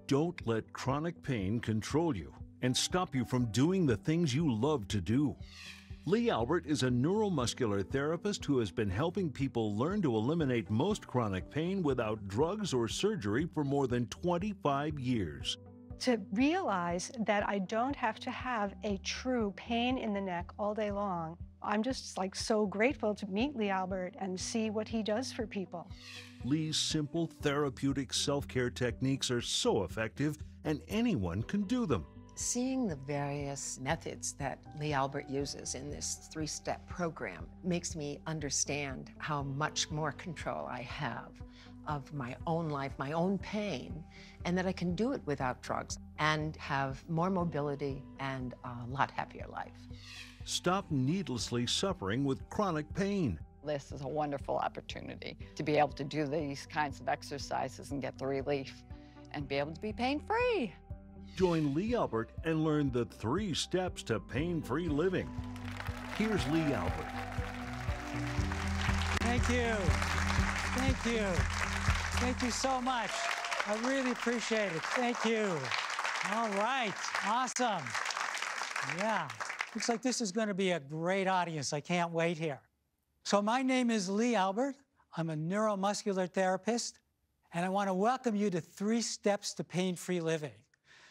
Don't let chronic pain control you and stop you from doing the things you love to do. Lee Albert is a neuromuscular therapist who has been helping people learn to eliminate most chronic pain without drugs or surgery for more than 25 years. To realize that I don't have to have a true pain in the neck all day long. I'm just so grateful to meet Lee Albert and see what he does for people. Lee's simple therapeutic self-care techniques are so effective, and anyone can do them. Seeing the various methods that Lee Albert uses in this three-step program makes me understand how much more control I have of my own life, my own pain, and that I can do it without drugs and have more mobility and a lot happier life. Stop needlessly suffering with chronic pain. This is a wonderful opportunity to be able to do these kinds of exercises and get the relief and be able to be pain-free. Join Lee Albert and learn the 3 steps to pain-free living. Here's Lee Albert. Thank you. Thank you. Thank you so much. I really appreciate it. Thank you. All right. Awesome. Yeah. Looks like this is going to be a great audience. I can't wait here. So my name is Lee Albert. I'm a neuromuscular therapist, and I want to welcome you to 3 steps to pain-free living.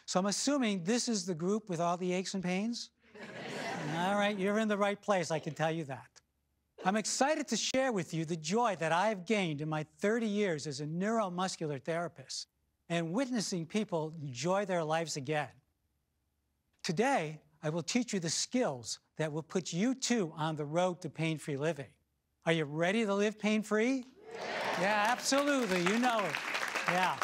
So I'm assuming this is the group with all the aches and pains? All right, you're in the right place, I can tell you that. I'm excited to share with you the joy that I've gained in my 30 years as a neuromuscular therapist and witnessing people enjoy their lives again. Today, I will teach you the skills that will put you too on the road to pain-free living. Are you ready to live pain-free? Yeah, absolutely, you know it. Yeah.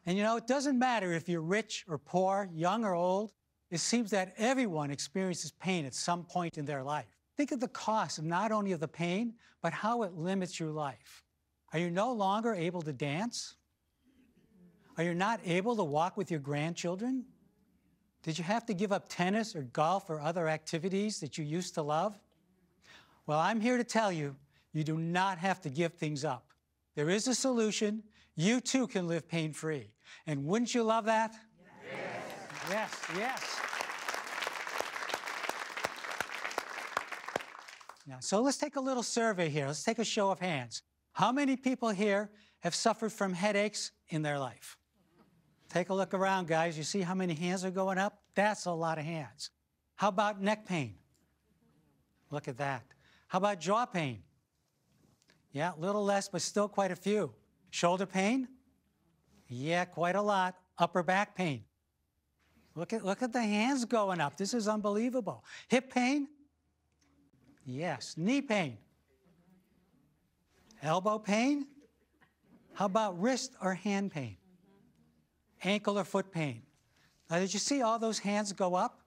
And you know, it doesn't matter if you're rich or poor, young or old. It seems that everyone experiences pain at some point in their life. Think of the cost of not only of the pain, but how it limits your life. Are you no longer able to dance? Are you not able to walk with your grandchildren? Did you have to give up tennis or golf or other activities that you used to love? Well, I'm here to tell you, you do not have to give things up. There is a solution. You too can live pain-free. And wouldn't you love that? Yes. Yes, yes. Now, so let's take a little survey here. Let's take a show of hands. How many people here have suffered from headaches in their life? Take a look around, guys. You see how many hands are going up? That's a lot of hands. How about neck pain? Look at that. How about jaw pain? Yeah, a little less, but still quite a few. Shoulder pain? Yeah, quite a lot. Upper back pain? Look at the hands going up. This is unbelievable. Hip pain? Yes. Knee pain? Elbow pain? How about wrist or hand pain? Ankle or foot pain? Now, did you see all those hands go up?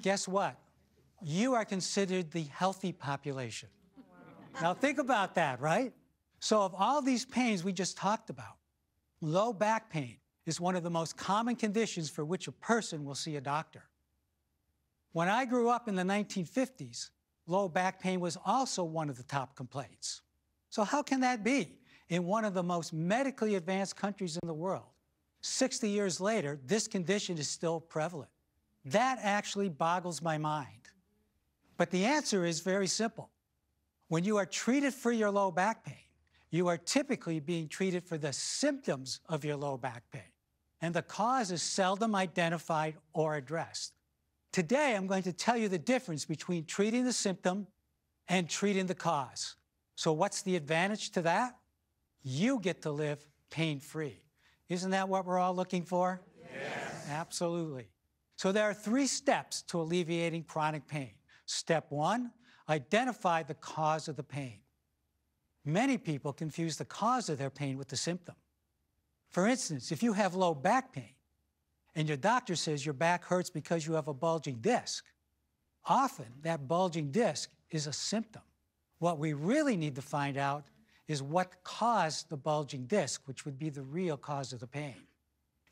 Guess what? You are considered the healthy population. Now think about that, right? So of all these pains we just talked about, low back pain is one of the most common conditions for which a person will see a doctor. When I grew up in the 1950s, low back pain was also one of the top complaints. So how can that be in one of the most medically advanced countries in the world? 60 years later, this condition is still prevalent. That actually boggles my mind. But the answer is very simple. When you are treated for your low back pain, you are typically being treated for the symptoms of your low back pain, and the cause is seldom identified or addressed. Today, I'm going to tell you the difference between treating the symptom and treating the cause. So what's the advantage to that? You get to live pain-free. Isn't that what we're all looking for? Yes. Absolutely. So there are 3 steps to alleviating chronic pain. Step 1, identify the cause of the pain. Many people confuse the cause of their pain with the symptom. For instance, if you have low back pain and your doctor says your back hurts because you have a bulging disc, often that bulging disc is a symptom. What we really need to find out is what caused the bulging disc, which would be the real cause of the pain.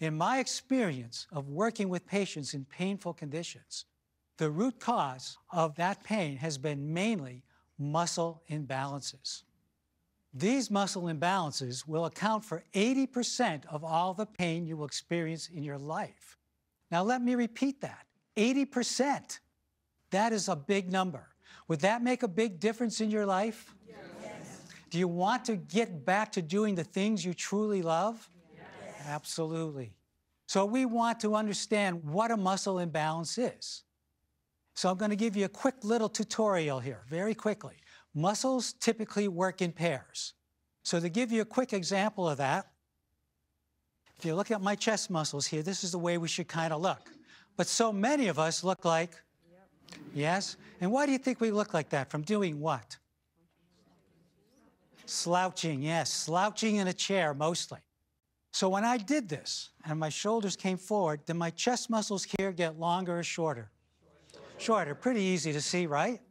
In my experience of working with patients in painful conditions, the root cause of that pain has been mainly muscle imbalances. These muscle imbalances will account for 80% of all the pain you will experience in your life. Now let me repeat that, 80%. That is a big number. Would that make a big difference in your life? Yes. Do you want to get back to doing the things you truly love? Yes. Absolutely. So we want to understand what a muscle imbalance is. So I'm going to give you a quick little tutorial here, very quickly. Muscles typically work in pairs. So to give you a quick example of that, if you look at my chest muscles here, this is the way we should kind of look. But so many of us look like, yes? And why do you think we look like that? From doing what? Slouching, yes, slouching in a chair mostly. So when I did this and my shoulders came forward, did my chest muscles here get longer or shorter? Shorter, pretty easy to see, right?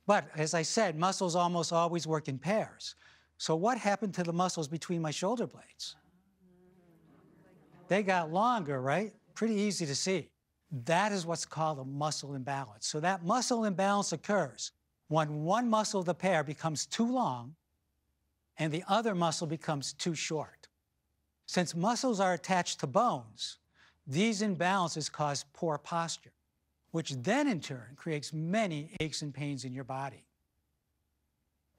But as I said, muscles almost always work in pairs. So what happened to the muscles between my shoulder blades? They got longer, right? Pretty easy to see. That is what's called a muscle imbalance. So that muscle imbalance occurs when one muscle of the pair becomes too long and the other muscle becomes too short. Since muscles are attached to bones, these imbalances cause poor posture, which then in turn creates many aches and pains in your body.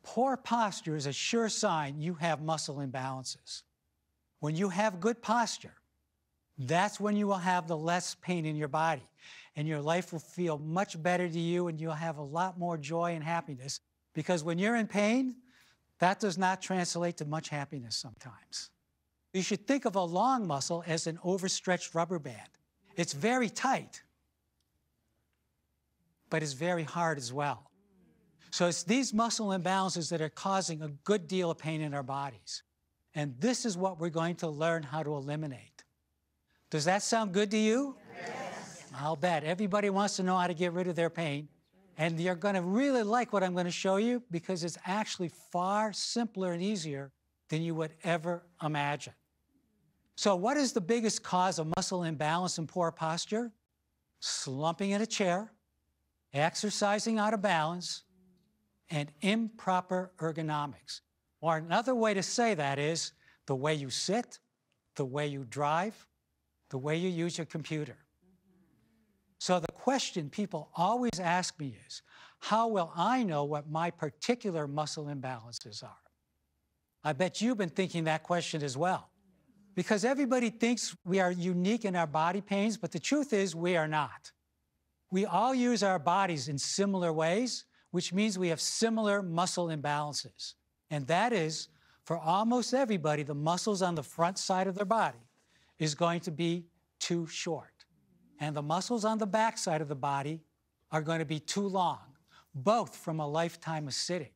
Poor posture is a sure sign you have muscle imbalances. When you have good posture, that's when you will have the less pain in your body, and your life will feel much better to you, and you'll have a lot more joy and happiness, because when you're in pain, that does not translate to much happiness sometimes. You should think of a long muscle as an overstretched rubber band. It's very tight, but it's very hard as well. So it's these muscle imbalances that are causing a good deal of pain in our bodies. And this is what we're going to learn how to eliminate. Does that sound good to you? Yes. I'll bet. Everybody wants to know how to get rid of their pain. And you're going to really like what I'm going to show you because it's actually far simpler and easier than you would ever imagine. So what is the biggest cause of muscle imbalance and poor posture? Slumping in a chair, exercising out of balance, and improper ergonomics. Or another way to say that is the way you sit, the way you drive, the way you use your computer. So the question people always ask me is, how will I know what my particular muscle imbalances are? I bet you've been thinking that question as well. Because everybody thinks we are unique in our body pains, but the truth is we are not. We all use our bodies in similar ways, which means we have similar muscle imbalances. And that is, for almost everybody, the muscles on the front side of their body is going to be too short. And the muscles on the back side of the body are going to be too long, both from a lifetime of sitting.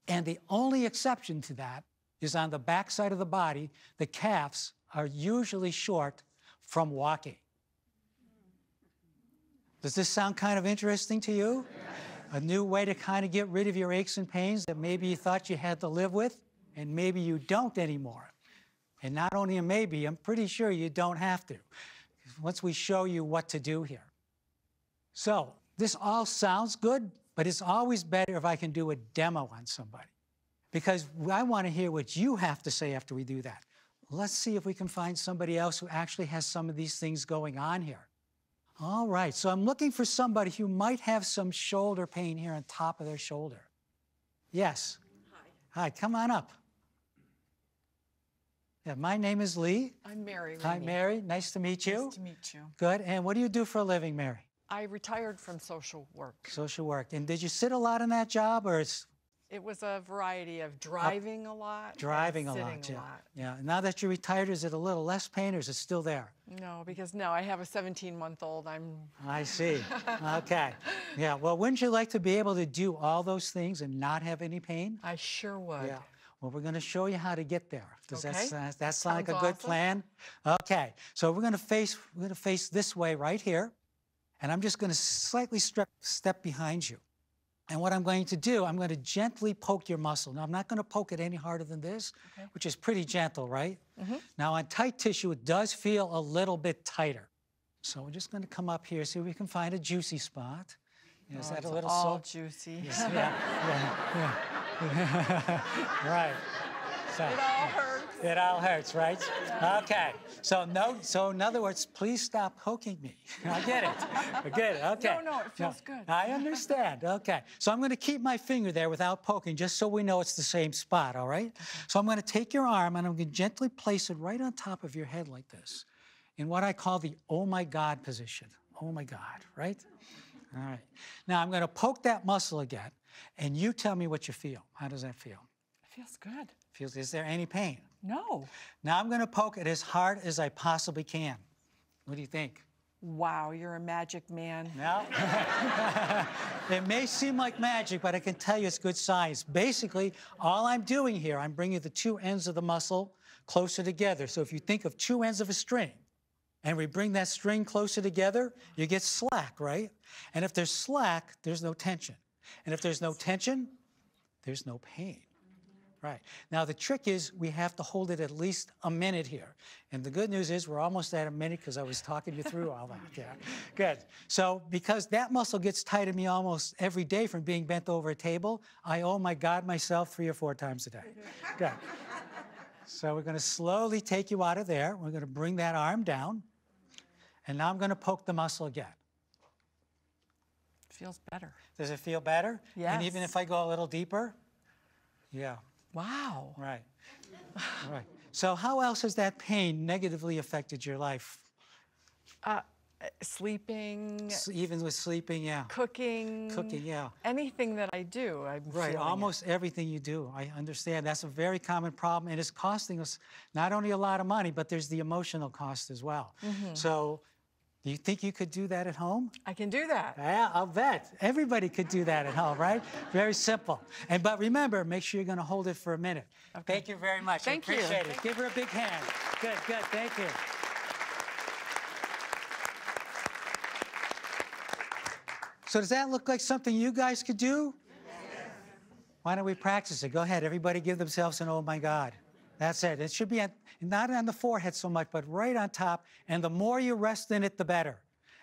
And the only exception to that is on the back side of the body, the calves are usually short from walking. Does this sound kind of interesting to you? A new way to kind of get rid of your aches and pains that maybe you thought you had to live with, and maybe you don't anymore. And not only a maybe, I'm pretty sure you don't have to, once we show you what to do here. So this all sounds good, but it's always better if I can do a demo on somebody, because I want to hear what you have to say after we do that. Let's see if we can find somebody else who actually has some of these things going on here. All right, so I'm looking for somebody who might have some shoulder pain here on top of their shoulder. Yes. Hi. Hi, come on up. Yeah, my name is Lee. I'm Mary. Hi, Mary. Nice to meet you. Nice to meet you. Good. And what do you do for a living, Mary? I retired from social work. Social work. And did you sit a lot in that job, or it's... It was a variety of driving a lot. Driving a lot, yeah. Yeah. Now that you're retired, is it a little less pain, or is it still there? No, because no, I have a 17-month-old. I see. Okay. Yeah. Well, wouldn't you like to be able to do all those things and not have any pain? I sure would. Yeah. Well, we're going to show you how to get there. Does okay. that sound like a good awesome. plan? Okay. So we're going to face this way right here, and I'm just going to slightly step behind you. And what I'm going to do, I'm going to gently poke your muscle. Now, I'm not going to poke it any harder than this, okay. Which is pretty gentle, right? Mm-hmm. Now, on tight tissue, it does feel a little bit tighter. So we're just going to come up here, see if we can find a juicy spot. Is that a little all juicy? Yes, Right. So, It all hurts. it all hurts, right? Okay. So in other words, please stop poking me. I get it. I get it. Okay. No, it feels good. I understand. Okay. So I'm going to keep my finger there without poking, just so we know it's the same spot, all right? So I'm going to take your arm and I'm going to gently place it right on top of your head like this, in what I call the oh my God position. Oh my God, right? All right. Now I'm going to poke that muscle again, and you tell me what you feel. How does that feel? It feels good. Is there any pain? No. Now I'm going to poke it as hard as I possibly can. What do you think? Wow, you're a magic man. No? It may seem like magic, but I can tell you it's good science. Basically, all I'm doing here, I'm bringing the two ends of the muscle closer together. So if you think of two ends of a string, and we bring that string closer together, you get slack, right? And if there's slack, there's no tension. And if there's no tension, there's no pain. Right. Now, the trick is we have to hold it at least a minute here. And the good news is we're almost at a minute because I was talking you through all that. Yeah. Good. So because that muscle gets tight in me almost every day from being bent over a table, I oh my God myself 3 or 4 times a day. Good. So we're going to slowly take you out of there. We're going to bring that arm down. And now I'm going to poke the muscle again. Feels better. Does it feel better? Yes. And even if I go a little deeper? Yeah. Wow. Right. Right. So how else has that pain negatively affected your life? Sleeping. Even with sleeping, yeah. Cooking. Cooking, yeah. Anything that I do, I'm Right, feeling almost everything you do. I understand. That's a very common problem, and it's costing us not only a lot of money, but there's the emotional cost as well. So do you think you could do that at home? I can do that. Yeah, I'll bet. Everybody could do that at home, right? Very simple. But remember, make sure you're going to hold it for a minute. Okay. Thank you very much. Thank you. I appreciate it. Give her a big hand. Good, good. Thank you. So does that look like something you guys could do? Yes. Why don't we practice it? Go ahead. Everybody give themselves an oh my God. That's it. It should be not on the forehead so much, but right on top. And the more you rest in it, the better.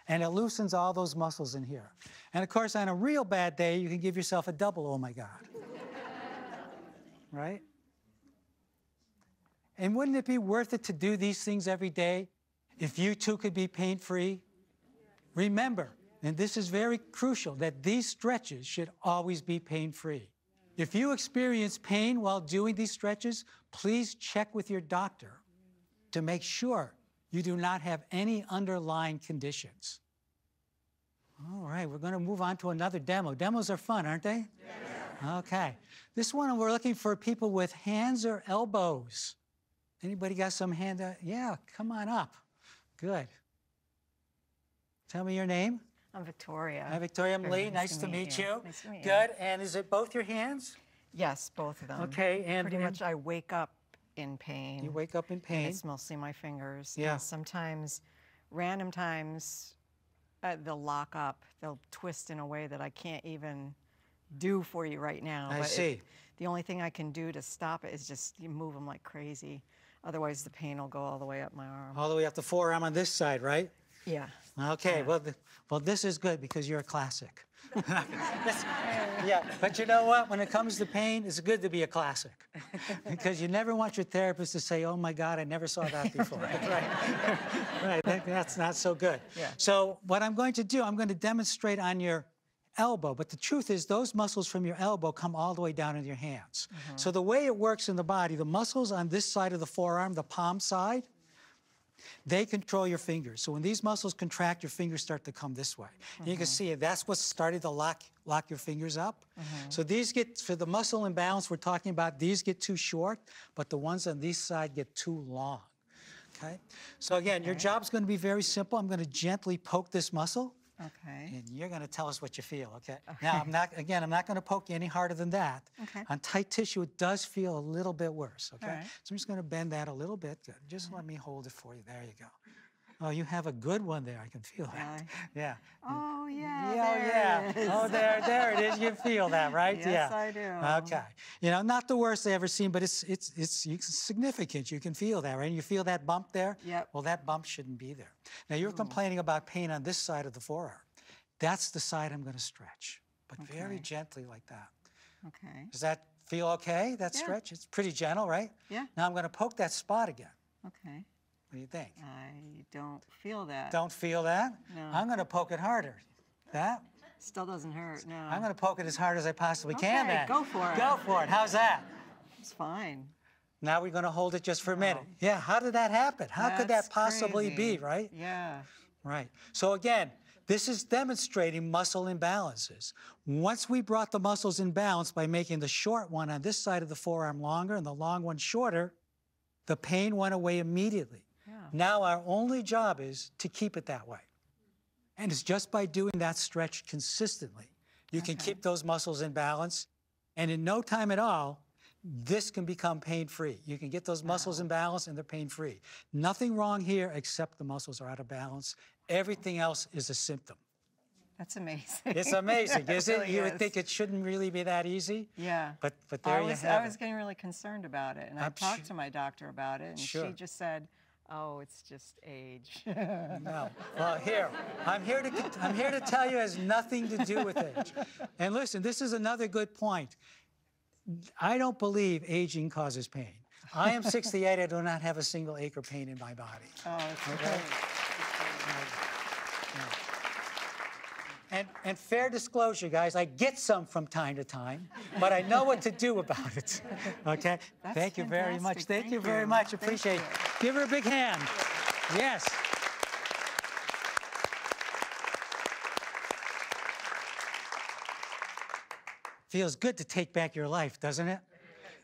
And it loosens all those muscles in here. And of course, on a real bad day, you can give yourself a double oh my God. Right? And wouldn't it be worth it to do these things every day if you too could be pain-free? Remember, and this is very crucial, that these stretches should always be pain-free. If you experience pain while doing these stretches, please check with your doctor to make sure you do not have any underlying conditions. All right, we're going to move on to another demo. Demos are fun, aren't they? Yes. Okay. This one, we're looking for people with hands or elbows. Anybody got some hand? Yeah, come on up. Good. Tell me your name. I'm Victoria. Hi, Victoria. I'm Lee. Nice to meet you. Nice to meet you. Good. And is it both your hands? Yes, both of them. Okay. And pretty much I wake up in pain. You wake up in pain. And it's mostly my fingers. Yeah. And sometimes, random times, they'll lock up. They'll twist in a way that I can't even do for you right now. I see. The only thing I can do to stop it is just you move them like crazy. Otherwise, the pain will go all the way up my arm. All the way up the forearm on this side, right? Yeah. Okay, Yeah. well, this is good because you're a classic. Yeah, but you know what? When it comes to pain, it's good to be a classic because you never want your therapist to say, "Oh my God, I never saw that before." Right? Right. That's not so good. Yeah. So what I'm going to do, I'm going to demonstrate on your elbow, but the truth is those muscles from your elbow come all the way down into your hands. So the way it works in the body, the muscles on this side of the forearm, the palm side, they control your fingers. So when these muscles contract, your fingers start to come this way. And you can see that's what's started to lock your fingers up. So these get, for the muscle imbalance we're talking about, these get too short, but the ones on this side get too long. Okay? So again, your job's going to be very simple. I'm going to gently poke this muscle. Okay. And you're going to tell us what you feel, okay? Now, I'm not going to poke you any harder than that. Okay. On tight tissue, it does feel a little bit worse, okay? All right. So I'm just going to bend that a little bit. Good. Just let me hold it for you. There you go. Oh, you have a good one there. I can feel that. Really? Yeah. Oh, yeah. Yeah, there yeah. it is. Oh, there it is. You feel that, right? Yes, yeah. I do. Okay. You know, not the worst I've ever seen, but it's significant. You can feel that, right? And you feel that bump there? Yep. Well, that bump shouldn't be there. Now, you're complaining about pain on this side of the forearm. That's the side I'm going to stretch, but very gently like that. Okay. Does that Feel okay, that Yeah. stretch? It's pretty gentle, right? Yeah. Now I'm going to poke that spot again. Okay. What do you think? I don't feel that. Don't feel that? No. I'm going to poke it harder. That? Still doesn't hurt, no. I'm going to poke it as hard as I possibly can Okay, then. go for it. Go for it. How's that? It's fine. Now we're going to hold it just for a minute. Yeah, how did that happen? How could that That's possibly crazy. be, right? Yeah. Right. So again, this is demonstrating muscle imbalances. Once we brought the muscles in balance by making the short one on this side of the forearm longer and the long one shorter, the pain went away immediately. Yeah. Now our only job is to keep it that way. And it's just by doing that stretch consistently, you can keep those muscles in balance. And in no time at all, this can become pain-free. You can get those muscles in balance and they're pain-free. Nothing wrong here except the muscles are out of balance. Everything else is a symptom. That's amazing. It's amazing, is it? really You would is. think it shouldn't really be that easy. Yeah. But there you have I it. was getting really concerned about it, and I I'm talked su- to my doctor about it, and Sure. she just said, "Oh, it's just age." No. Well, I'm here to tell you it has nothing to do with age. And listen, this is another good point. I don't believe aging causes pain. I am 68. I do not have a single ache or pain in my body. Oh, it's Okay. great. And fair disclosure, guys, I get some from time to time, but I know what to do about it. Okay? That's Thank you very much. fantastic. Thank Thank you very you. much. Thank Appreciate it. you. Give her a big hand. Yes. Feels good to take back your life, doesn't it?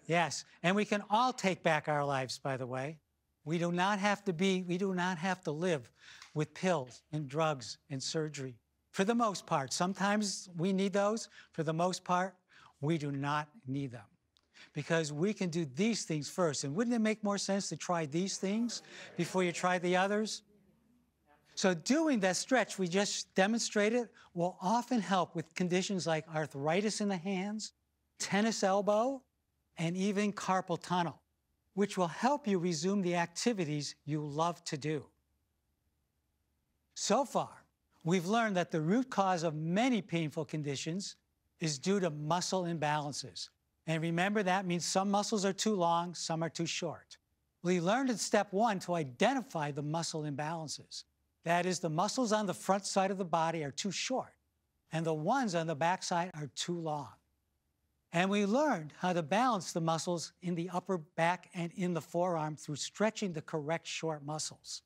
Yes. And we can all take back our lives, by the way. We do not have to live with pills and drugs and surgery. For the most part, sometimes we need those. For the most part, we do not need them. Because we can do these things first. And wouldn't it make more sense to try these things before you try the others? So doing that stretch we just demonstrated will often help with conditions like arthritis in the hands, tennis elbow, and even carpal tunnel, which will help you resume the activities you love to do. So far, we've learned that the root cause of many painful conditions is due to muscle imbalances. And remember, that means some muscles are too long, some are too short. We learned in step 1 to identify the muscle imbalances. That is, the muscles on the front side of the body are too short, and the ones on the back side are too long. And we learned how to balance the muscles in the upper back and in the forearm through stretching the correct short muscles.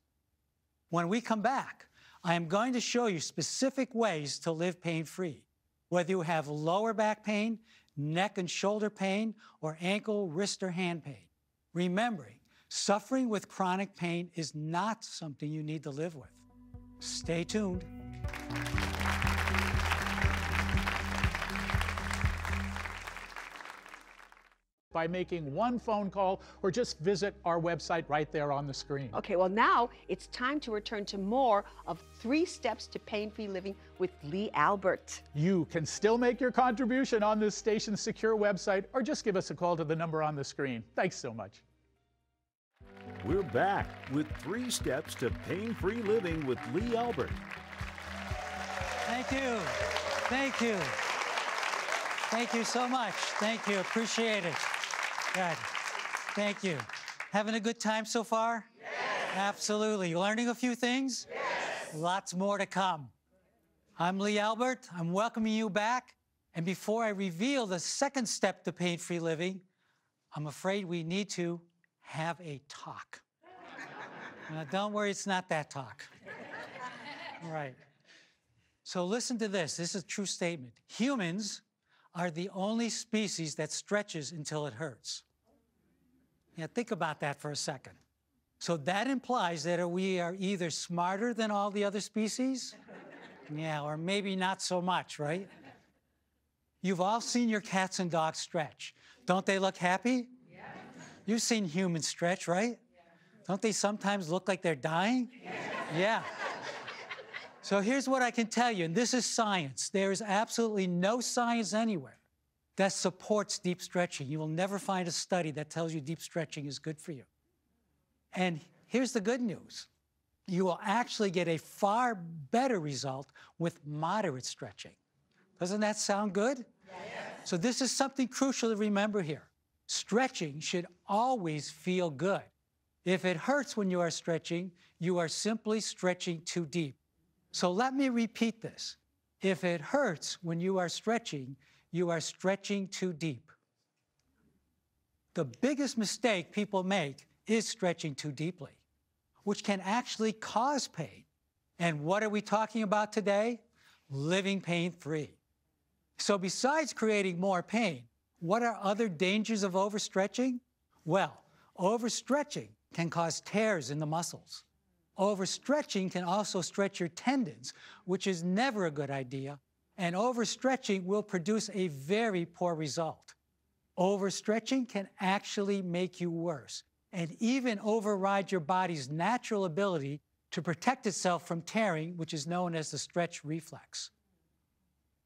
When we come back, I am going to show you specific ways to live pain-free, whether you have lower back pain, neck and shoulder pain, or ankle, wrist, or hand pain. Remembering, suffering with chronic pain is not something you need to live with. Stay tuned. By making one phone call or just visit our website right there on the screen. Okay, well now it's time to return to more of 3 Steps to Pain-Free Living with Lee Albert. You can still make your contribution on this station's secure website or just give us a call to the number on the screen. Thanks so much. We're back with 3 Steps to Pain-Free Living with Lee Albert. Thank you. Thank you. Thank you so much. Thank you. Appreciate it. Good. Thank you. Having a good time so far? Yes. Absolutely. Learning a few things? Yes. Lots more to come. I'm Lee Albert. I'm welcoming you back. And before I reveal the second step to pain-free living, I'm afraid we need to have a talk. Now, don't worry, it's not that talk. All right. So listen to this. This is a true statement. Humans are the only species that stretches until it hurts. Yeah, think about that for a second. So that implies that we are either smarter than all the other species, yeah, or maybe not so much, right? You've all seen your cats and dogs stretch. Don't they look happy? Yeah. You've seen humans stretch, right? Yeah. Don't they sometimes look like they're dying? Yeah. So here's what I can tell you, and this is science. There is absolutely no science anywhere that supports deep stretching. You will never find a study that tells you deep stretching is good for you. And here's the good news. You will actually get a far better result with moderate stretching. Doesn't that sound good? Yes. So this is something crucial to remember here. Stretching should always feel good. If it hurts when you are stretching, you are simply stretching too deep. So let me repeat this. If it hurts when you are stretching, you are stretching too deep. The biggest mistake people make is stretching too deeply, which can actually cause pain. And what are we talking about today? Living pain-free. So besides creating more pain, what are other dangers of overstretching? Well, overstretching can cause tears in the muscles. Overstretching can also stretch your tendons, which is never a good idea, and overstretching will produce a very poor result. Overstretching can actually make you worse and even override your body's natural ability to protect itself from tearing, which is known as the stretch reflex.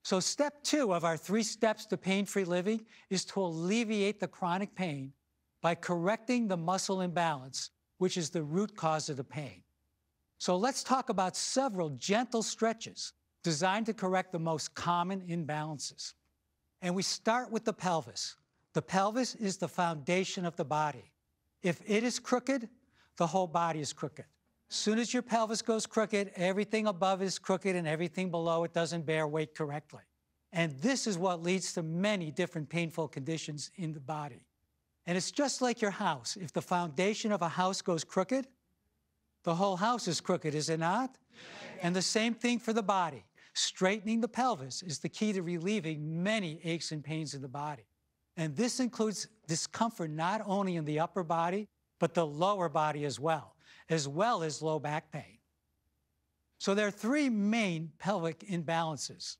So step 2 of our 3 steps to pain-free living is to alleviate the chronic pain by correcting the muscle imbalance, which is the root cause of the pain. So let's talk about several gentle stretches designed to correct the most common imbalances. And we start with the pelvis. The pelvis is the foundation of the body. If it is crooked, the whole body is crooked. As soon as your pelvis goes crooked, everything above is crooked and everything below it doesn't bear weight correctly. And this is what leads to many different painful conditions in the body. And it's just like your house. If the foundation of a house goes crooked, the whole house is crooked, is it not? Yes. And the same thing for the body. Straightening the pelvis is the key to relieving many aches and pains in the body. And this includes discomfort not only in the upper body, but the lower body as well as low back pain. So there are 3 main pelvic imbalances.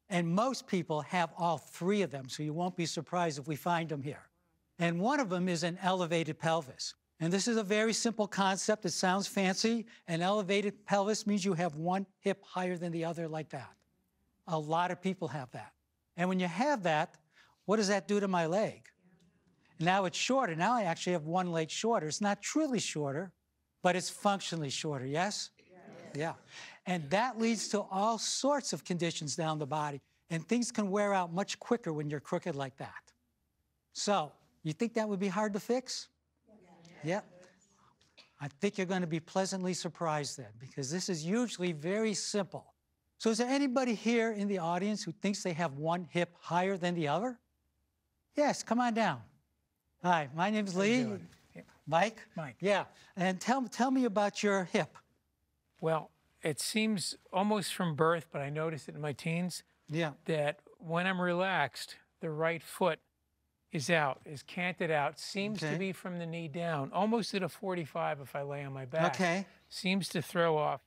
And most people have all 3 of them, so you won't be surprised if we find them here. And one of them is an elevated pelvis. And this is a very simple concept. It sounds fancy. An elevated pelvis means you have one hip higher than the other like that. A lot of people have that. And when you have that, what does that do to my leg? Now it's shorter. Now I actually have one leg shorter. It's not truly shorter, but it's functionally shorter, yes? Yeah. And that leads to all sorts of conditions down the body. And things can wear out much quicker when you're crooked like that. So, you think that would be hard to fix? Yeah. I think you're going to be pleasantly surprised then, because this is usually very simple. So is there anybody here in the audience who thinks they have one hip higher than the other? Yes, come on down. Hi, my name's Lee. Mike? Mike. Yeah, and tell me about your hip. Well, it seems almost from birth, but I noticed it in my teens, that when I'm relaxed, the right foot is out, is canted out, seems to be from the knee down, almost at a 45 if I lay on my back. Okay. Seems to throw off.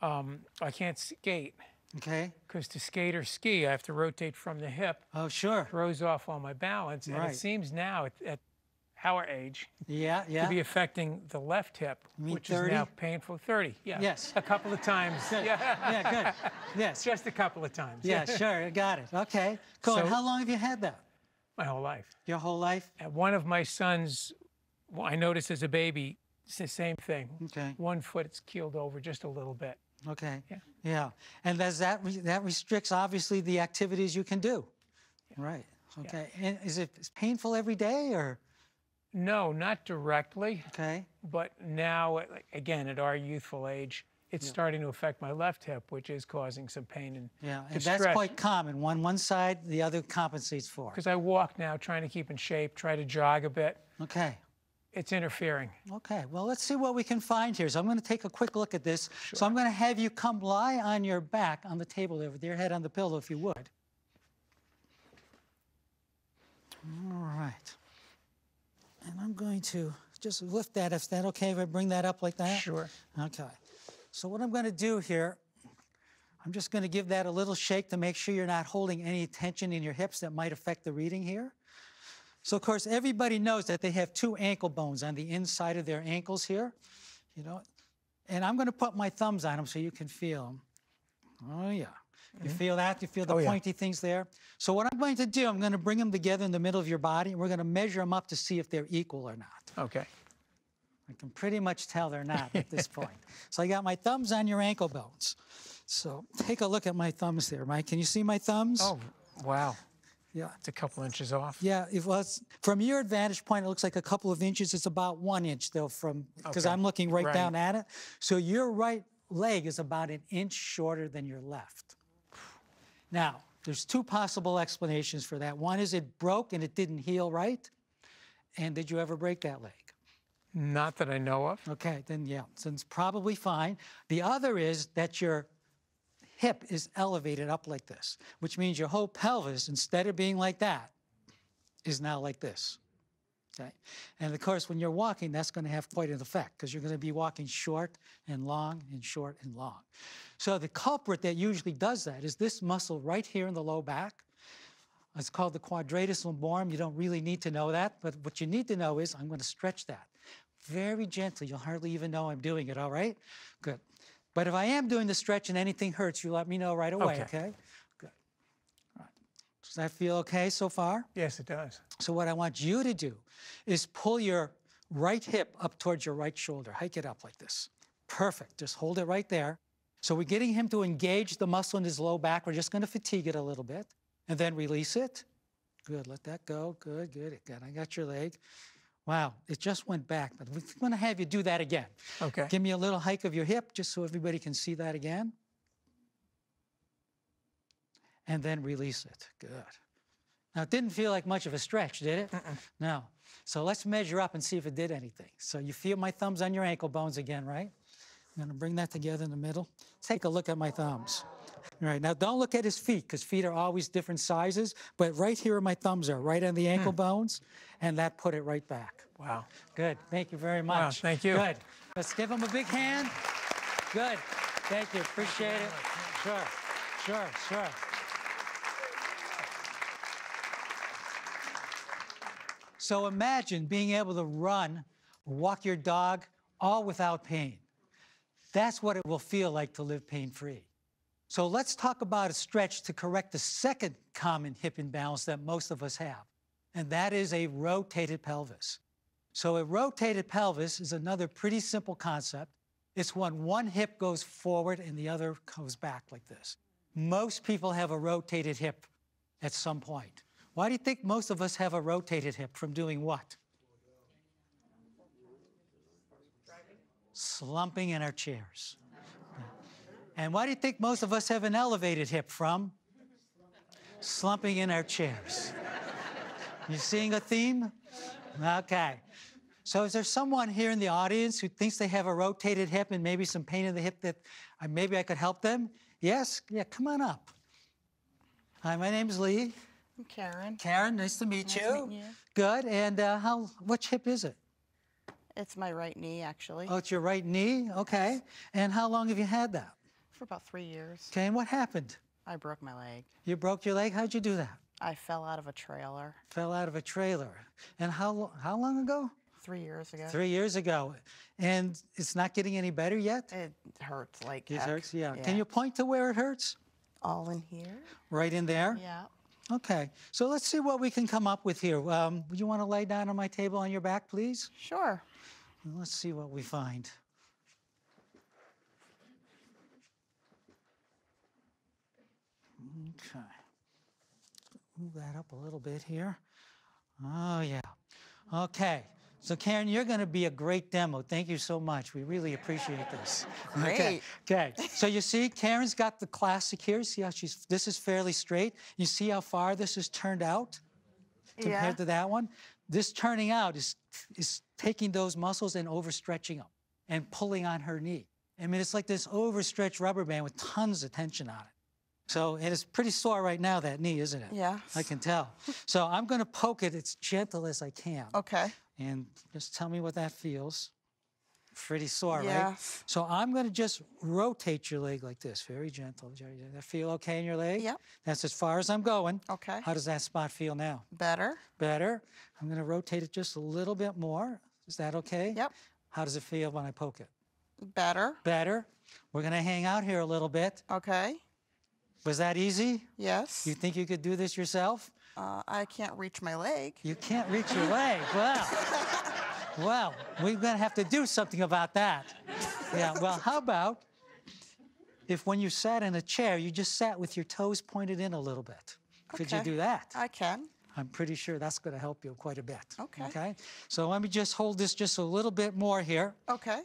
I can't skate. Okay. Because to skate or ski, I have to rotate from the hip. Oh, sure. Throws off all my balance. Right. And it seems now at our age to be affecting the left hip, which 30? is now painful. 30, yeah. Yes. A couple of times. Good. Yeah, good. Yes. Just a couple of times. Yeah, sure, got it. Okay, cool. So, and how long have you had that? My whole life. Your whole life? And one of my sons, I noticed as a baby, it's the same thing. Okay. One foot, it's keeled over just a little bit. Okay. Yeah. And does that restricts obviously the activities you can do. Yeah. Right. Okay. Yeah. And is it painful every day or? No, not directly. Okay. But now, again, at our youthful age, it's starting to affect my left hip, which is causing some pain and distress. That's quite common. One side, the other compensates for. Because I walk now, trying to keep in shape, try to jog a bit. Okay. It's interfering. Okay, well, let's see what we can find here. So I'm going to take a quick look at this. Sure. So I'm going to have you come lie on your back on the table there with your head on the pillow, if you would. All right. And I'm going to just lift that. Is that okay if I bring that up like that? Sure. Okay. So what I'm going to do here, I'm just going to give that a little shake to make sure you're not holding any tension in your hips that might affect the reading here. So, of course, everybody knows that they have 2 ankle bones on the inside of their ankles here, and I'm going to put my thumbs on them so you can feel them. Oh, yeah. You feel that? You feel the pointy things there? So what I'm going to do, I'm going to bring them together in the middle of your body, and we're going to measure them up to see if they're equal or not. Okay. I can pretty much tell they're not at this point. So I got my thumbs on your ankle bones. So take a look at my thumbs there, Mike. Can you see my thumbs? Oh, wow. Yeah. It's a couple inches off. Yeah, it was. From your vantage point, it looks like a couple of inches. It's about 1 inch, though, because Okay. I'm looking right Right. down at it. So your right leg is about 1 inch shorter than your left. Now, there's two possible explanations for that. One is it broke and it didn't heal right. And did you ever break that leg? Not that I know of. Okay, then yeah, so it's probably fine. The other is that your hip is elevated up like this, which means your whole pelvis, instead of being like that, is now like this. Okay? And of course, when you're walking, that's going to have quite an effect because you're going to be walking short and long and short and long. So the culprit that usually does that is this muscle right here in the low back. It's called the quadratus lumborum. You don't really need to know that, but what you need to know is I'm going to stretch that very gently. You'll hardly even know I'm doing it, all right? Good. But if I am doing the stretch and anything hurts, you let me know right away, okay? Good. All right. Does that feel okay so far? Yes, it does. So what I want you to do is pull your right hip up towards your right shoulder. Hike it up like this. Perfect. Just hold it right there. So we're getting him to engage the muscle in his low back. We're just going to fatigue it a little bit. And then release it. Good. Let that go. Good, good. Good. I got your leg. Wow, it just went back, but we're going to have you do that again. Okay. Give me a little hike of your hip just so everybody can see that again. And then release it. Good. Now, it didn't feel like much of a stretch, did it? No. So let's measure up and see if it did anything. So you feel my thumbs on your ankle bones again, right? I'm going to bring that together in the middle. Take a look at my thumbs. All right, now don't look at his feet because feet are always different sizes, but right here where my thumbs are, right on the ankle bones, and that put it right back. Wow. Good, thank you very much. Wow, thank you. Good, let's give him a big hand. Good, thank you, appreciate it. Sure, sure, sure. So imagine being able to run, walk your dog, all without pain. That's what it will feel like to live pain-free. So let's talk about a stretch to correct the second common hip imbalance that most of us have, and that is a rotated pelvis. So a rotated pelvis is another pretty simple concept. It's when one hip goes forward and the other goes back like this. Most people have a rotated hip at some point. Why do you think most of us have a rotated hip from doing what? Slumping in our chairs. And why do you think most of us have an elevated hip from? Slumping in our chairs. You seeing a theme? Okay. So is there someone here in the audience who thinks they have a rotated hip and maybe some pain in the hip that maybe I could help them? Yes? Yeah, come on up. Hi, my name's Lee. I'm Karen. Karen, nice to meet you. Nice to meet you. Good. And which hip is it? It's my right knee, actually. Oh, it's your right knee? Okay. And how long have you had that? For about 3 years. Okay, and what happened? I broke my leg. You broke your leg? How'd you do that? I fell out of a trailer. Fell out of a trailer. And how long ago? 3 years ago. 3 years ago. And it's not getting any better yet? It hurts like It heck. hurts, yeah. Yeah. Can you point to where it hurts? All in here. Right in there? Yeah. Okay, so let's see what we can come up with here. Would you want to lay down on my table on your back, please? Sure. Let's see what we find. Okay. Move that up a little bit here. Oh, yeah. Okay. So, Karen, you're going to be a great demo. Thank you so much. We really appreciate this. Okay. Okay. So you see, Karen's got the classic here. See how this is fairly straight. You see how far this is turned out compared to that one? This turning out is taking those muscles and overstretching them and pulling on her knee. I mean, it's like this overstretched rubber band with tons of tension on it. So, and it's pretty sore right now, that knee, isn't it? Yeah. I can tell. So I'm going to poke it as gentle as I can. Okay. And just tell me what that feels. Pretty sore, Yeah. right? So I'm going to just rotate your leg like this, very gentle. Does that feel okay in your leg? Yep. That's as far as I'm going. Okay. How does that spot feel now? Better. Better. I'm going to rotate it just a little bit more. Is that okay? Yep. How does it feel when I poke it? Better. Better. We're going to hang out here a little bit. Okay. Was that easy? Yes. You think you could do this yourself? I can't reach my leg. You can't reach your leg. Well, we're going to have to do something about that. Yeah, well, how about if when you sat in a chair, you just sat with your toes pointed in a little bit? Could you Okay. do that? I can. I'm pretty sure that's going to help you quite a bit. Okay. Okay. So let me just hold this just a little bit more here. Okay.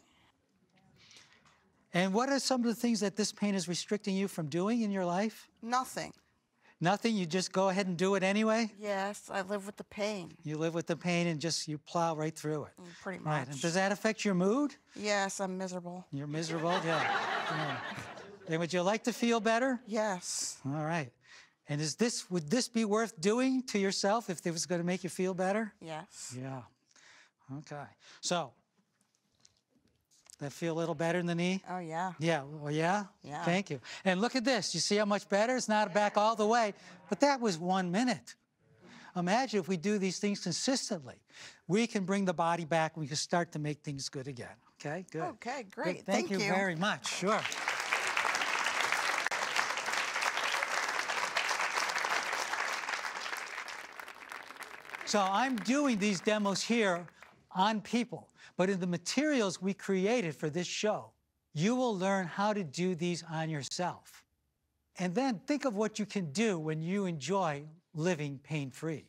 And what are some of the things that this pain is restricting you from doing in your life? Nothing. Nothing? You just go ahead and do it anyway? Yes, I live with the pain. You live with the pain and just you plow right through it. Pretty much. Right. And does that affect your mood? Yes, I'm miserable. You're miserable? Yeah. Yeah. And would you like to feel better? Yes. All right. And would this be worth doing to yourself if it was going to make you feel better? Yes. Yeah. Okay. So, that feel a little better in the knee? Oh, yeah. Yeah. Well, yeah? Yeah. Thank you. And look at this. You see how much better? It's not back all the way, but that was 1 minute. Imagine if we do these things consistently. We can bring the body back. We can start to make things good again. Okay? Good. Okay, great. Good. Thank you very much. Sure. So I'm doing these demos here on people, but in the materials we created for this show, you will learn how to do these on yourself. And then think of what you can do when you enjoy living pain-free.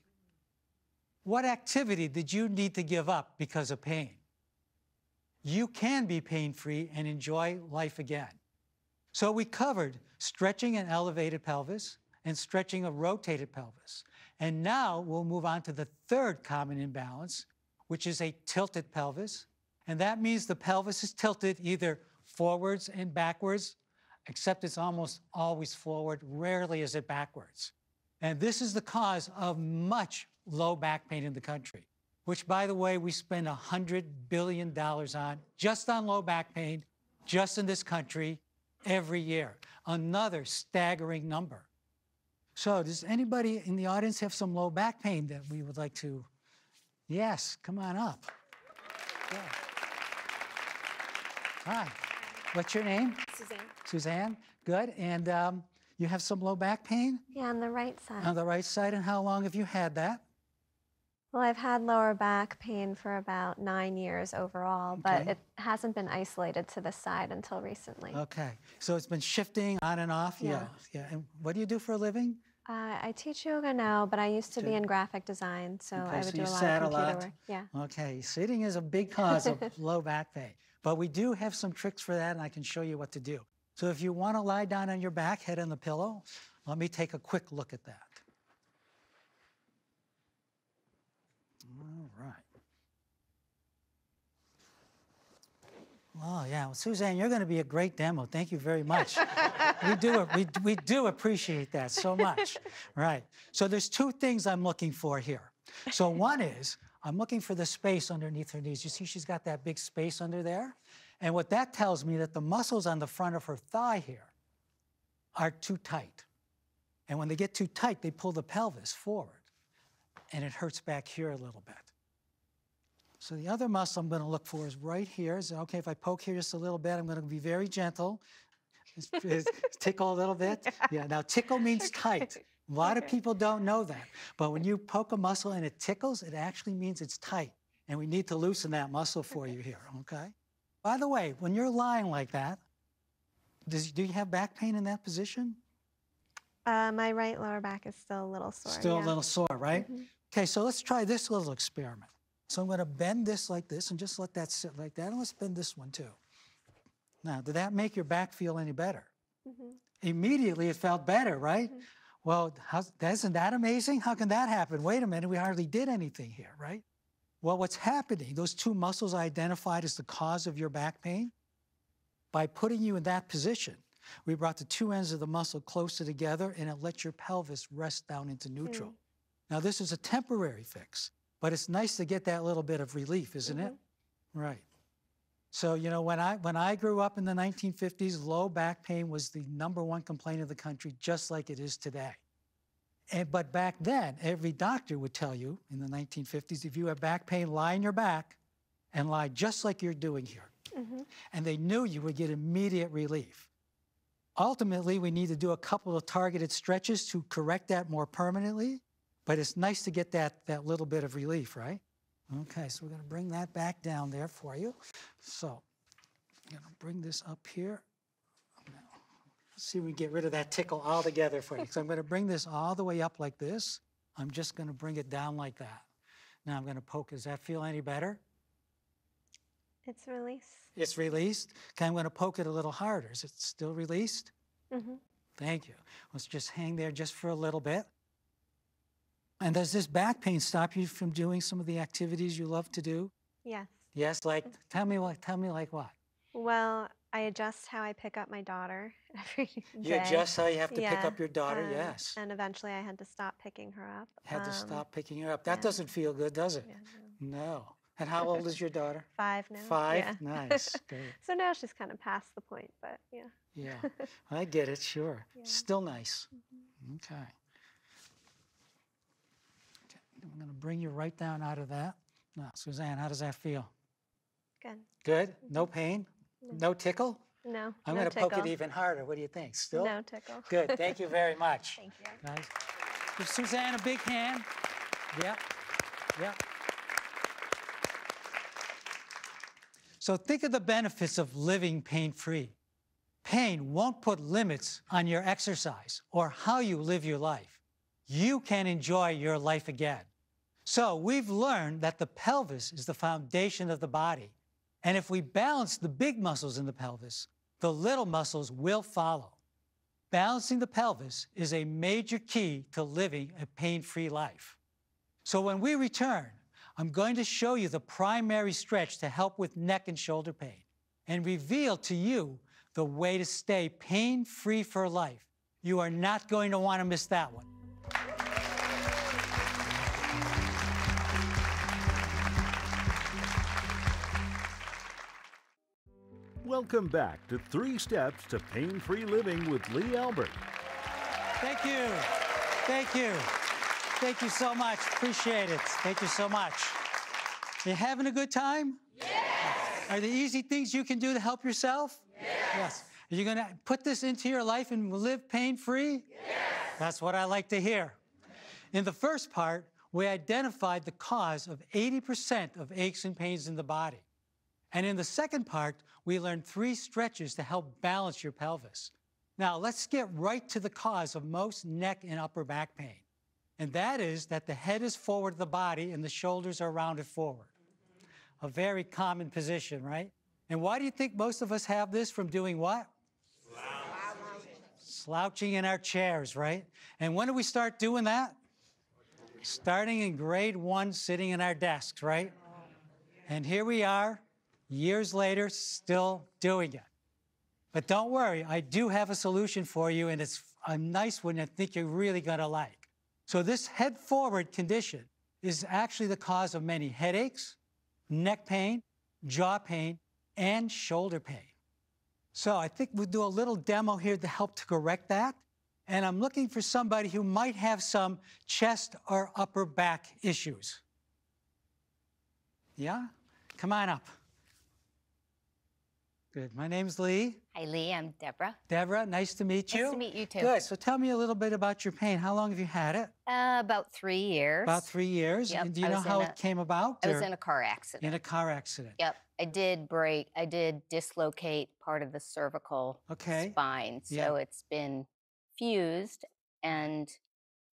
What activity did you need to give up because of pain? You can be pain-free and enjoy life again. So we covered stretching an elevated pelvis and stretching a rotated pelvis. And now we'll move on to the third common imbalance, which is a tilted pelvis. And that means the pelvis is tilted either forwards and backwards, except it's almost always forward. Rarely is it backwards. And this is the cause of much low back pain in the country, which, by the way, we spend $100 billion on, just on low back pain, just in this country, every year. Another staggering number. So does anybody in the audience have some low back pain that we would like to? Yes, come on up. Yeah. Hi. What's your name? Suzanne. Suzanne. Good. And you have some low back pain? Yeah, on the right side. On the right side. And how long have you had that? Well, I've had lower back pain for about 9 years overall, but Okay. it hasn't been isolated to the side until recently. Okay. So it's been shifting on and off? Yeah. Yeah. And what do you do for a living? I teach yoga now, but I used to be in graphic design, so I would do a lot of computer work. Yeah. Okay, sitting is a big cause of low back pain. But we do have some tricks for that, and I can show you what to do. So if you want to lie down on your back, head on the pillow, let me take a quick look at that. All right. Oh, yeah. Well, Suzanne, you're going to be a great demo. Thank you very much. we do appreciate that so much. Right. So there's two things I'm looking for here. So one is I'm looking for the space underneath her knees. You see she's got that big space under there? And what that tells me that the muscles on the front of her thigh here are too tight. And when they get too tight, they pull the pelvis forward. And it hurts back here a little bit. So the other muscle I'm going to look for is right here. So, okay, if I poke here just a little bit, I'm going to be very gentle. Tickle a little bit. Yeah, now tickle means tight. A lot of people don't know that. But when you poke a muscle and it tickles, it actually means it's tight. And we need to loosen that muscle for you here, okay? By the way, when you're lying like that, do you have back pain in that position? My right lower back is still a little sore. Still yeah. a little sore, right? Okay, so let's try this little experiment. So I'm going to bend this like this and just let that sit like that. And let's bend this one too. Now, did that make your back feel any better? Immediately it felt better, right? Well, isn't that amazing? How can that happen? Wait a minute, we hardly did anything here, right? Well, what's happening, those two muscles I identified as the cause of your back pain, by putting you in that position, we brought the two ends of the muscle closer together and it let your pelvis rest down into neutral. Now, this is a temporary fix, but it's nice to get that little bit of relief, isn't it? Right. So, you know, when I grew up in the 1950s, low back pain was the #1 complaint of the country, just like it is today. But back then, every doctor would tell you in the 1950s, if you have back pain, lie on your back and lie just like you're doing here. And they knew you would get immediate relief. Ultimately, we need to do a couple of targeted stretches to correct that more permanently, but it's nice to get that little bit of relief, right? Okay, so we're going to bring that back down there for you. So I'm going to bring this up here. Let's see if we can get rid of that tickle altogether for you. So I'm going to bring this all the way up like this. I'm just going to bring it down like that. Now I'm going to poke. Does that feel any better? It's released. It's released. Okay, I'm going to poke it a little harder. Is it still released? Mm-hmm. Thank you. Let's just hang there just for a little bit. And does this back pain stop you from doing some of the activities you love to do? Yes. Yes, like, tell me like what? Well, I adjust how I pick up my daughter every day. You adjust how you have to pick up your daughter, yes. And eventually I had to stop picking her up. Had to stop picking her up. That doesn't feel good, does it? Yeah, no. And how old is your daughter? 5 now. 5? Yeah. Nice. Great. So now she's kind of past the point, but yeah. Yeah, I get it, sure. Yeah. Still nice. Okay. I'm going to bring you right down out of that. Now, Suzanne, how does that feel? Good. Good? No pain? No tickle? No. I'm no going to poke tickle. it even harder. What do you think? Still? No tickle. Good. Thank you very much. Thank you. Guys, give Suzanne a big hand. Yep. Yep. So think of the benefits of living pain-free. Pain won't put limits on your exercise or how you live your life. You can enjoy your life again. So we've learned that the pelvis is the foundation of the body. And if we balance the big muscles in the pelvis, the little muscles will follow. Balancing the pelvis is a major key to living a pain-free life. So when we return, I'm going to show you the primary stretch to help with neck and shoulder pain and reveal to you the way to stay pain-free for life. You are not going to want to miss that one. Welcome back to 3 Steps to Pain-Free Living with Lee Albert. Thank you. Thank you. Thank you so much. Appreciate it. Thank you so much. You having a good time? Yes. Are there easy things you can do to help yourself? Yes. Are you going to put this into your life and live pain-free? Yes. That's what I like to hear. In the first part, we identified the cause of 80% of aches and pains in the body. And in the second part, we learned 3 stretches to help balance your pelvis. Now, let's get right to the cause of most neck and upper back pain. And that is that the head is forward of the body and the shoulders are rounded forward. A very common position, right? And why do you think most of us have this from doing what? Slouching in our chairs, right? And when do we start doing that? Starting in grade 1, sitting in our desks, right? And here we are, years later, still doing it. But don't worry, I do have a solution for you, and it's a nice one I think you're really gonna like. So this head forward condition is actually the cause of many headaches, neck pain, jaw pain, and shoulder pain. So I think we'll do a little demo here to help to correct that. And I'm looking for somebody who might have some chest or upper back issues. Yeah? Come on up. Good. My name's Lee. Hi, Lee. I'm Deborah. Deborah, nice to meet you. Nice to meet you, too. Good. So tell me a little bit about your pain. How long have you had it? About 3 years. About 3 years? Yep. And do you know how it came about? I was in a car accident. In a car accident. Yep. I did dislocate part of the cervical spine. So it's been fused. And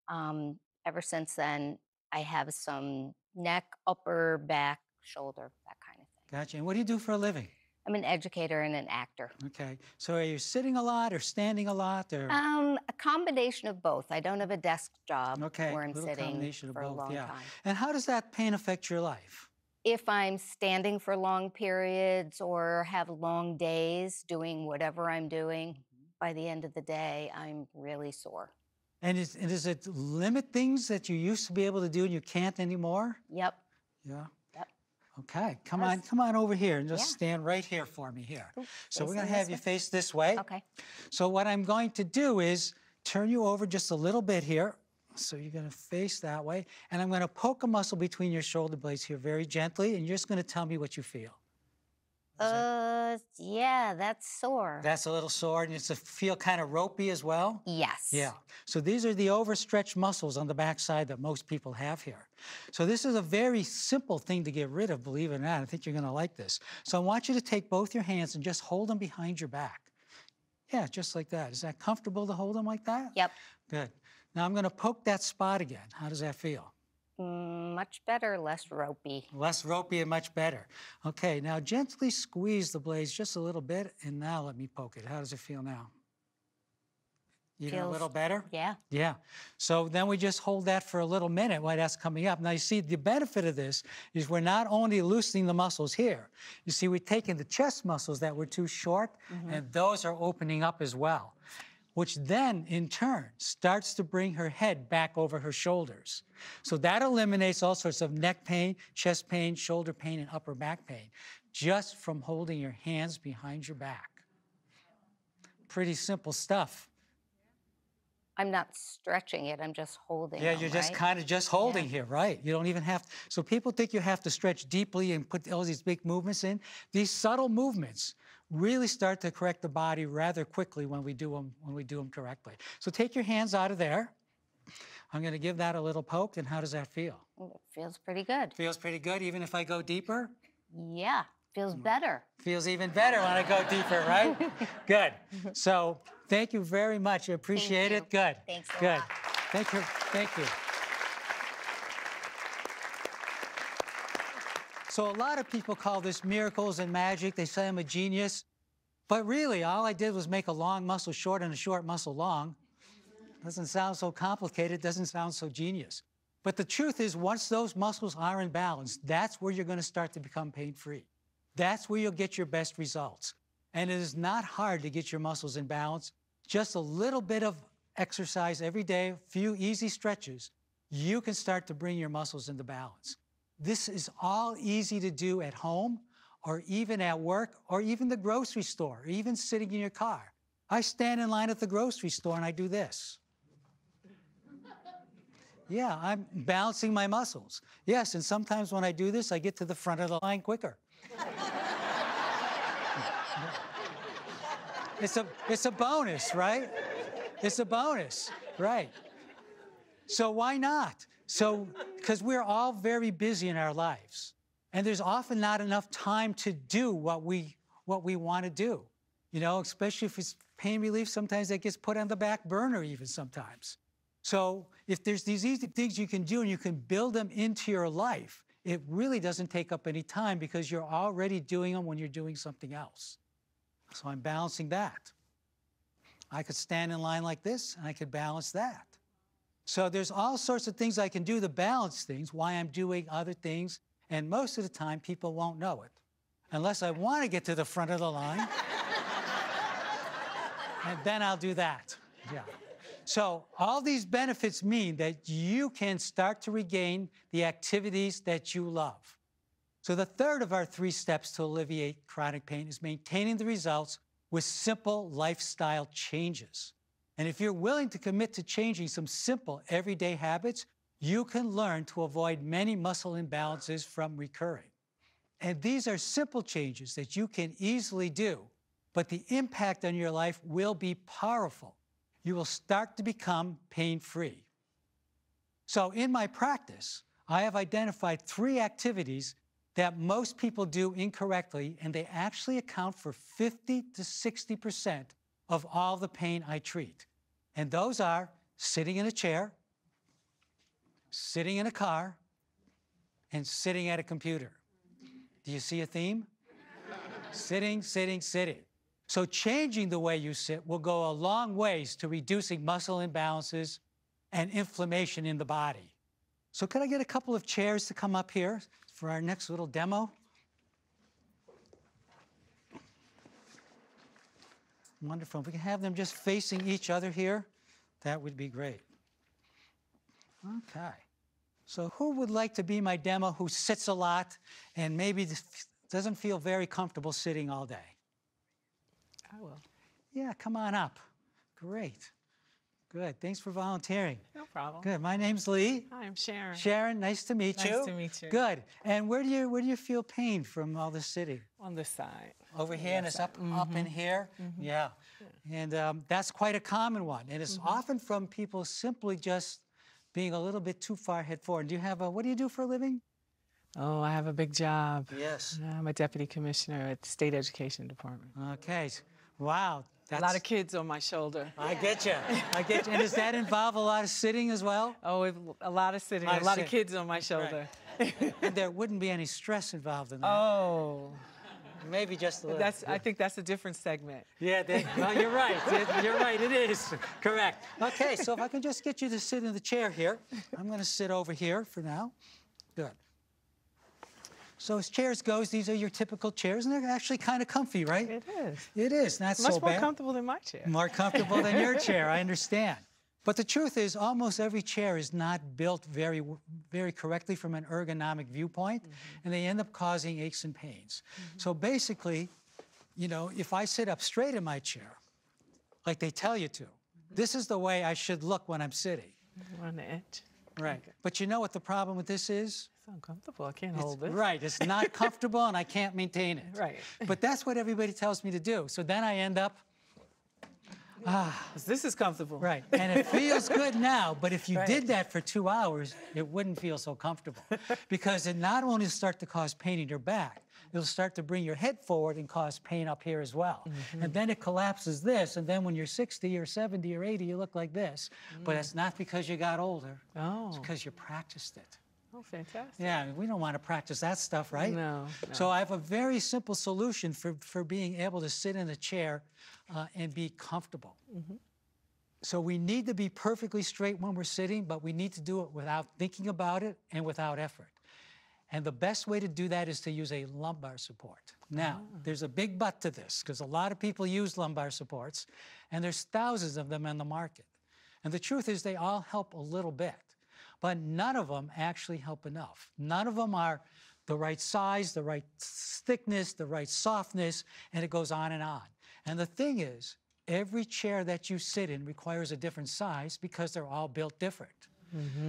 ever since then, I have some neck, upper back, shoulder, that kind of thing. Gotcha. And what do you do for a living? I'm an educator and an actor. Okay. So are you sitting a lot or standing a lot? Or? A combination of both. I don't have a desk job where I'm sitting for a long time. And how does that pain affect your life? If I'm standing for long periods or have long days doing whatever I'm doing, by the end of the day, I'm really sore. And does it limit things that you used to be able to do and you can't anymore? Yep. Yeah. Yep. Okay, come on over here and just stand right here for me here. Ooh, so we're going to have you face this way. Okay. So what I'm going to do is turn you over just a little bit here. So you're going to face that way. And I'm going to poke a muscle between your shoulder blades here very gently, and you're just going to tell me what you feel. Yeah, that's sore. That's a little sore, and it's feel kind of ropey as well? Yes. Yeah. So these are the overstretched muscles on the backside that most people have here. So this is a very simple thing to get rid of, believe it or not. I think you're going to like this. So I want you to take both your hands and just hold them behind your back. Yeah, just like that. Is that comfortable to hold them like that? Yep. Good. Now I'm going to poke that spot again. How does that feel? Much better, less ropey. Less ropey and much better. Okay, now gently squeeze the blades just a little bit, and now let me poke it. How does it feel now? Even a little better? Yeah. Yeah. So then we just hold that for a little minute while that's coming up. Now you see the benefit of this is we're not only loosening the muscles here. You see we're taking the chest muscles that were too short, and those are opening up as well, which then in turn starts to bring her head back over her shoulders. So that eliminates all sorts of neck pain, chest pain, shoulder pain, and upper back pain just from holding your hands behind your back. Pretty simple stuff. I'm not stretching it, I'm just holding Yeah, them, you're just right? kind of just holding here, right? You don't even have to. So people think you have to stretch deeply and put all these big movements in. These subtle movements really start to correct the body rather quickly when we do them correctly. So take your hands out of there. I'm going to give that a little poke, and how does that feel? It feels pretty good. Feels pretty good, even if I go deeper? Yeah, feels better. Feels even better when I go deeper, right? Good. So thank you very much. I appreciate it. Good. Thanks a Good. lot. Thank you. Thank you. So a lot of people call this miracles and magic. They say I'm a genius. But really, all I did was make a long muscle short and a short muscle long. Doesn't sound so complicated. Doesn't sound so genius. But the truth is, once those muscles are in balance, that's where you're going to start to become pain-free. That's where you'll get your best results. And it is not hard to get your muscles in balance. Just a little bit of exercise every day, a few easy stretches, you can start to bring your muscles into balance. This is all easy to do at home, or even at work, or even the grocery store, or even sitting in your car. I stand in line at the grocery store and I do this. Yeah, I'm balancing my muscles. Yes, and sometimes when I do this, I get to the front of the line quicker. It's a bonus, right? It's a bonus, right? So why not? So, because we're all very busy in our lives, and there's often not enough time to do what we want to do. You know, especially if it's pain relief, sometimes that gets put on the back burner even sometimes. So if there's these easy things you can do and you can build them into your life, it really doesn't take up any time because you're already doing them when you're doing something else. So I'm balancing that. I could stand in line like this and I could balance that. So there's all sorts of things I can do to balance things, why I'm doing other things, and most of the time people won't know it. Unless I want to get to the front of the line, and then I'll do that. Yeah. So all these benefits mean that you can start to regain the activities that you love. So the third of our 3 steps to alleviate chronic pain is maintaining the results with simple lifestyle changes. And if you're willing to commit to changing some simple everyday habits, you can learn to avoid many muscle imbalances from recurring. And these are simple changes that you can easily do, but the impact on your life will be powerful. You will start to become pain-free. So in my practice, I have identified 3 activities that most people do incorrectly, and they actually account for 50 to 60% of all the pain I treat. And those are sitting in a chair, sitting in a car, and sitting at a computer. Do you see a theme? Sitting, sitting, sitting. So changing the way you sit will go a long ways to reducing muscle imbalances and inflammation in the body. So could I get a couple of chairs to come up here for our next little demo? Wonderful. If we can have them just facing each other here, that would be great. Okay. So who would like to be my demo who sits a lot and maybe doesn't feel very comfortable sitting all day? I will. Yeah, come on up. Great. Good. Thanks for volunteering. No problem. Good. My name's Lee. Hi, I'm Sharon. Sharon, nice to meet you. Nice to meet you. Good. And where do you feel pain from all this sitting? On this side. Over here, and it's up in here? Yeah. And that's quite a common one. And it's often from people simply just being a little bit too far head forward. Do you have what do you do for a living? Oh, I have a big job. Yes. I'm a deputy commissioner at the State Education Department. Okay. Wow. A lot of kids on my shoulder. I get you. I get you. And does that involve a lot of sitting as well? Oh, a lot of sitting. A lot of kids on my shoulder. Right. And there wouldn't be any stress involved in that. Oh. Maybe just a little. I think that's a different segment. Yeah, well, you're right. You're right, it is. Correct. Okay, so if I can just get you to sit in the chair here. I'm going to sit over here for now. Good. So as chairs goes, these are your typical chairs, and they're actually kind of comfy, right? It is. It is, not so bad. Much more comfortable than my chair. More comfortable than your chair, I understand. But the truth is, almost every chair is not built very correctly from an ergonomic viewpoint, and they end up causing aches and pains. So basically, you know, if I sit up straight in my chair, like they tell you to, this is the way I should look when I'm sitting. On the edge. Right. Okay. But you know what the problem with this is? It's uncomfortable. I can't hold it. Right. It's not comfortable, and I can't maintain it. Right. But that's what everybody tells me to do. So then I end up, this is comfortable. Right. And it feels good now, but if you did that for 2 hours, it wouldn't feel so comfortable. Because it not only start to cause pain in your back, it'll start to bring your head forward and cause pain up here as well. And then it collapses this, and then when you're 60 or 70 or 80, you look like this. But it's not because you got older. Oh. It's because you practiced it. Oh, fantastic. Yeah, we don't want to practice that stuff, right? No. So I have a very simple solution for being able to sit in a chair and be comfortable. So we need to be perfectly straight when we're sitting, but we need to do it without thinking about it and without effort. And the best way to do that is to use a lumbar support. Now, there's a big but to this, because a lot of people use lumbar supports, and there's thousands of them on the market. And the truth is they all help a little bit, but none of them actually help enough. None of them are the right size, the right thickness, the right softness, and it goes on and on. And the thing is, every chair that you sit in requires a different size because they're all built different.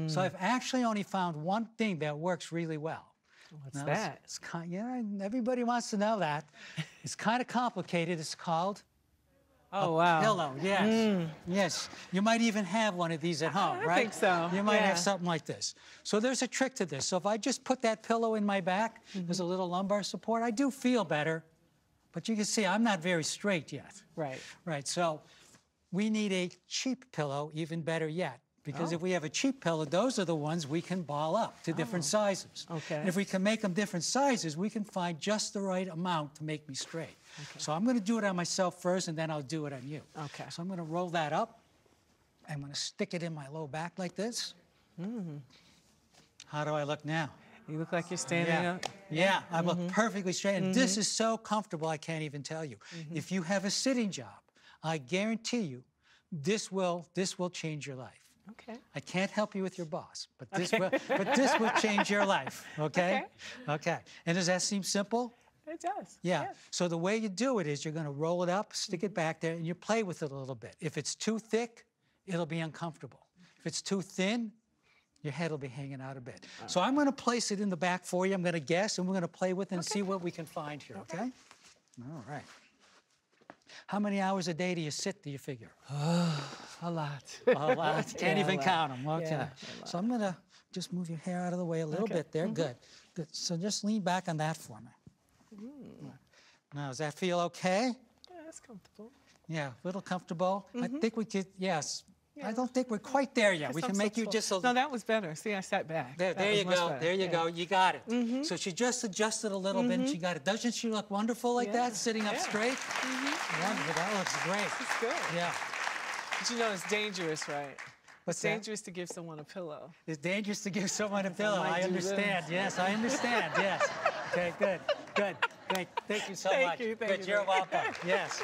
So I've actually only found one thing that works really well. What's that? Yeah, everybody wants to know that. It's kind of complicated. It's called a pillow. Yes. Yes. You might even have one of these at home, right? I think so. You might have something like this. So there's a trick to this. So if I just put that pillow in my back, there's a little lumbar support, I do feel better. But you can see I'm not very straight yet. Right. Right. So we need a cheap pillow, even better yet. Because if we have a cheap pillow, those are the ones we can ball up to different sizes. Okay. And if we can make them different sizes, we can find just the right amount to make me straight. Okay. So I'm going to do it on myself first, and then I'll do it on you. Okay. So I'm going to roll that up. I'm going to stick it in my low back like this. How do I look now? You look like you're standing up. Yeah, I look perfectly straight. And this is so comfortable, I can't even tell you. If you have a sitting job, I guarantee you, this will change your life. Okay. I can't help you with your boss, but this will change your life, okay? Okay. And does that seem simple? It does. Yeah. So the way you do it is you're going to roll it up, stick it back there, and you play with it a little bit. If it's too thick, it'll be uncomfortable. If it's too thin, your head will be hanging out a bit. So I'm going to place it in the back for you. I'm going to guess, and we're going to play with it and see what we can find here, okay? All right. How many hours a day do you sit, do you figure? A lot. A lot. Can't even count them. Okay. Yeah, so I'm going to just move your hair out of the way a little bit there. Good. Good. So just lean back on that for me. Now, does that feel okay? Yeah, that's comfortable. Yeah, a little comfortable. I think we could, yes. I don't think we're quite there yet. We can make you just a... No, that was better. See, I sat back. There you go. There you go. You got it. So she just adjusted a little bit and she got it. Doesn't she look wonderful like that, sitting up straight? Wonderful. That looks great. It's good. Yeah. But you know, it's dangerous, right? What's it's dangerous to give someone a pillow. It's dangerous to give someone a pillow. I understand. Yes, I understand. Yes. Okay, good. Good. Great. Thank you so much. Thank you. Good. You're welcome. Yes.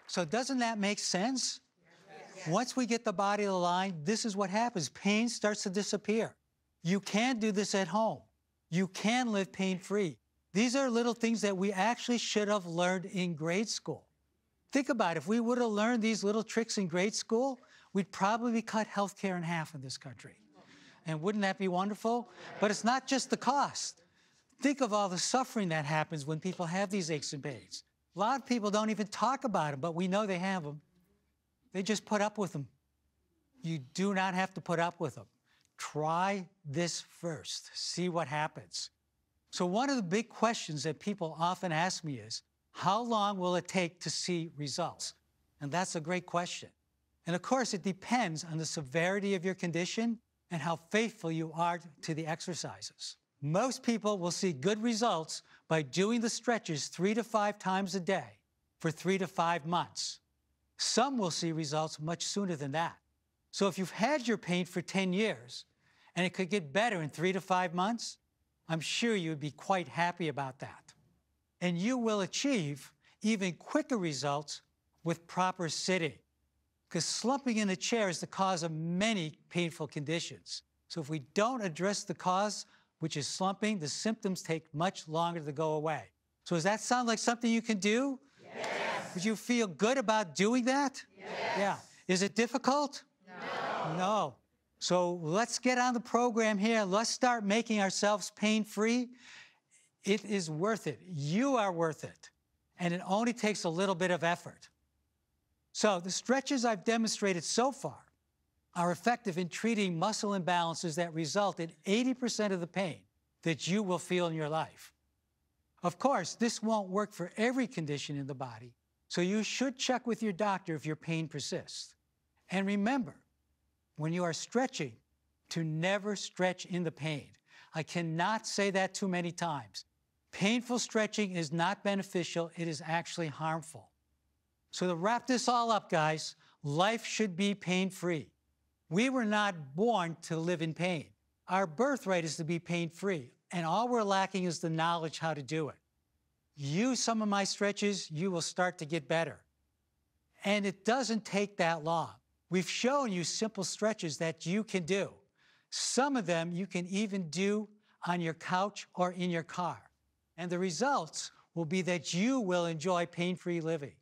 So doesn't that make sense? Yes. Once we get the body aligned, this is what happens. Pain starts to disappear. You can do this at home. You can live pain-free. These are little things that we actually should have learned in grade school. Think about it. If we would have learned these little tricks in grade school, we'd probably cut healthcare in half in this country. And wouldn't that be wonderful? But it's not just the cost. Think of all the suffering that happens when people have these aches and pains. A lot of people don't even talk about them, but we know they have them. They just put up with them. You do not have to put up with them. Try this first. See what happens. So one of the big questions that people often ask me is, how long will it take to see results? And that's a great question. And of course, it depends on the severity of your condition and how faithful you are to the exercises. Most people will see good results by doing the stretches 3 to 5 times a day for 3 to 5 months. Some will see results much sooner than that. So if you've had your pain for 10 years and it could get better in 3 to 5 months, I'm sure you'd be quite happy about that. And you will achieve even quicker results with proper sitting, because slumping in a chair is the cause of many painful conditions. So if we don't address the cause, which is slumping, the symptoms take much longer to go away. So does that sound like something you can do? Yes. Would you feel good about doing that? Yes. Yeah. Is it difficult? No. No. So let's get on the program here. Let's start making ourselves pain-free. It is worth it. You are worth it. And it only takes a little bit of effort. So the stretches I've demonstrated so far are effective in treating muscle imbalances that result in 80% of the pain that you will feel in your life. Of course, this won't work for every condition in the body, so you should check with your doctor if your pain persists. And remember, when you are stretching, to never stretch in the pain. I cannot say that too many times. Painful stretching is not beneficial, it is actually harmful. So to wrap this all up, guys, life should be pain-free. We were not born to live in pain. Our birthright is to be pain-free, and all we're lacking is the knowledge how to do it. Use some of my stretches, you will start to get better. And it doesn't take that long. We've shown you simple stretches that you can do. Some of them you can even do on your couch or in your car. And the results will be that you will enjoy pain-free living.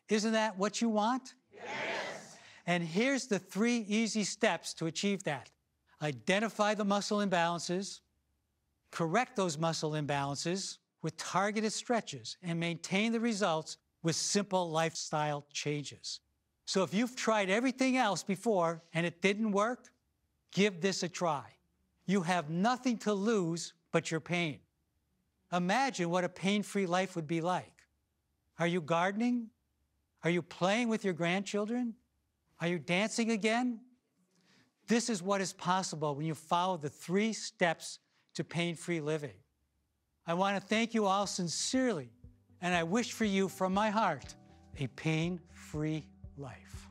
Isn't that what you want? Yes. And here's the 3 easy steps to achieve that. Identify the muscle imbalances, correct those muscle imbalances with targeted stretches, and maintain the results with simple lifestyle changes. So if you've tried everything else before and it didn't work, give this a try. You have nothing to lose but your pain. Imagine what a pain-free life would be like. Are you gardening? Are you playing with your grandchildren? Are you dancing again? This is what is possible when you follow the 3 steps to pain-free living. I want to thank you all sincerely, and I wish for you from my heart a pain-free life.